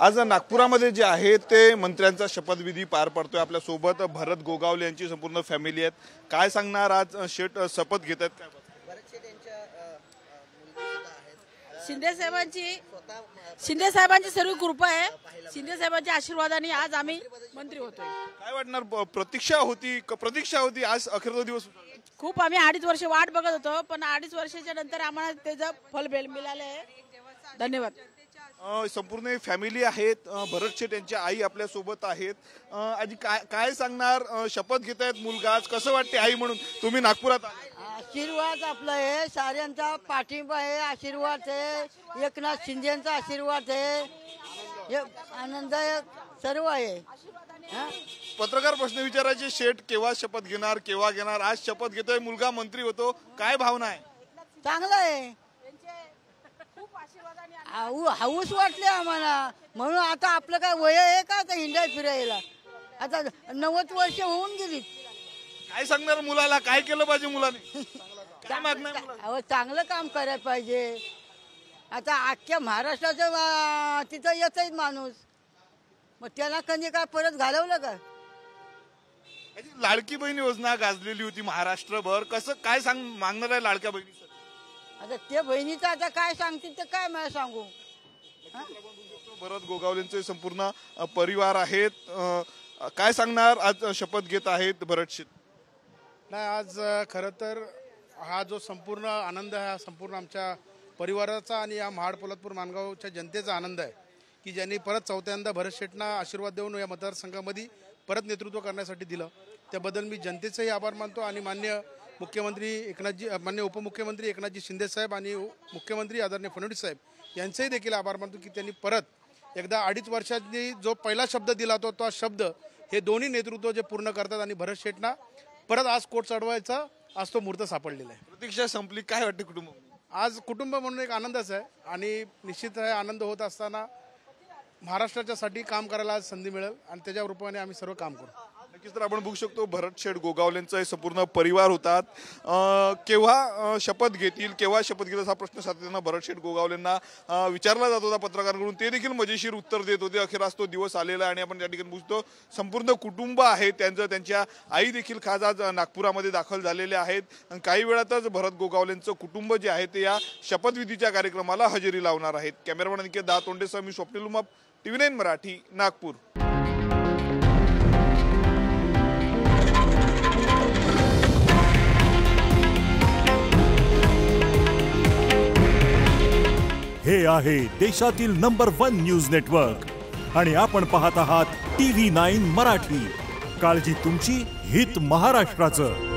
आज नागपुरामध्ये जे आहे ते मंत्र्यांचा शपथविधी पार पडतोय। आपल्या सोबत भरत गोगावले यांची संपूर्ण फॅमिली आहेत। काय सांगणार आज शेठ शपथ घेतात काय? शिंदे साहेबांची सर्व कृपा आहे। शिंदे साहेबांच्या आशीर्वादाने आज आम्ही मंत्री होतोय। काय वाटणार? प्रतीक्षा होती आज अखेरचा दिवस होता। खूप आम्ही 2.5 वर्ष वाट बघत होतो, पण 2.5 वर्षाच्या नंतर आम्हाला त्याचं फल मिळाले आहे। धन्यवाद। संपूर्ण फॅमिली आहेत। भरत शेठ यांची आई आपल्या सोबत आहेत। आजी काय सांगणार? शपथ घेत आहेत मुलगा, आज कसं वाटते आई म्हणून तुम्ही नागपुरात? आशीर्वाद आपला आहे, साऱ्यांचा पाठिंबा आहे, आशीर्वाद आहे, एकनाथ शिंदेचा आशीर्वाद आहे, आनंद सर्व आहे। पत्रकार प्रश्न विचारायचे, शेठ केव्हा शपथ घेणार, केव्हा घेणार? आज शपथ घेतोय मुलगा, मंत्री होतो, काय भावना आहे? चांगलं आहे, हाऊस वाटले आम्हाला, म्हणून आता आपलं काय वय आहे का आता हिंडाय फिरायला? आता 90 वर्ष होऊन गेली। काय सांगणार मुलाला? काय केलं पाहिजे मुलाने? काय मागणार? चांगलं काम करायला पाहिजे। आता अख्ख्या महाराष्ट्राचं तिथं येतच माणूस, मग त्याला कधी काय परत घालवलं का? लाडकी बहीण योजना गाजलेली होती महाराष्ट्रभर, कसं काय मागणार आहे लाडक्या बहिणी? आता ते बहिणीचं आता काय सांगतील तर काय मला सांगू। भरत गोगावलेंचे संपूर्ण परिवार आहेत। काय सांगणार? आज शपथ घेत आहेत भरत शेठ। नाही, आज खरं तर हा जो संपूर्ण आनंद आहे, हा संपूर्ण आमच्या परिवाराचा आणि या महाड पोलादपूर माणगावच्या जनतेचा आनंद आहे की ज्यांनी परत चौथ्यांदा भरत शेठना आशीर्वाद देऊन या मतदारसंघामध्ये परत नेतृत्व करण्यासाठी दिलं। त्याबद्दल मी जनतेचेही आभार मानतो आणि मान्य उपमुख्यमंत्री एकनाथजी शिंदे साहेब आणि मुख्यमंत्री आदरणीय फडणवीस साहेब यांचेही देखील आभार मानतो की त्यांनी परत एकदा 2.5 वर्षांनी जो पहिला शब्द दिला होता तो शब्द हे दोन्ही नेतृत्व जे पूर्ण करतात आणि भरत शेठना परत आज कोट चढवायचा आज तो मुहूर्त सापडलेला आहे। प्रतीक्षा संपली, काय वाटते कुटुंब? आज कुटुंब म्हणून एक आनंदच आहे आणि निश्चित आहे आनंद होत असताना महाराष्ट्राच्यासाठी काम करायला आज संधी मिळेल आणि त्याच्या रूपाने आम्ही सर्व काम करू। नक्कीच तर आपण बघू शकतो भरत शेठ गोगावलेंचा संपूर्ण परिवार होतात। केव्हा शपथ घेतील, केव्हा शपथ घेतील असा प्रश्न सातत्याने भरत शेठ गोगावलेंना विचारला जात होता पत्रकारांकडून। ते देखील मजेशीर उत्तर देत होते। अखेर आज तो दिवस आलेला आणि आपण त्या ठिकाणी बघतो संपूर्ण कुटुंब आहे त्यांचं, त्यांच्या आई देखील खास आज नागपुरामध्ये दाखल झालेले आहेत। काही वेळातच भरत गोगावलेंचं कुटुंब जे आहे ते या शपथविधीच्या कार्यक्रमाला हजेरी लावणार आहेत। कॅमेरामॅन अनिकेत दातोंडेसह मी स्वप्नील उमाप, TV9 मराठी, नागपूर। हे आहे देशातील नंबर 1 न्यूज नेटवर्क आणि आपण पाहत आहात TV9 मराठी। काळजी तुमची, हित महाराष्ट्राचं।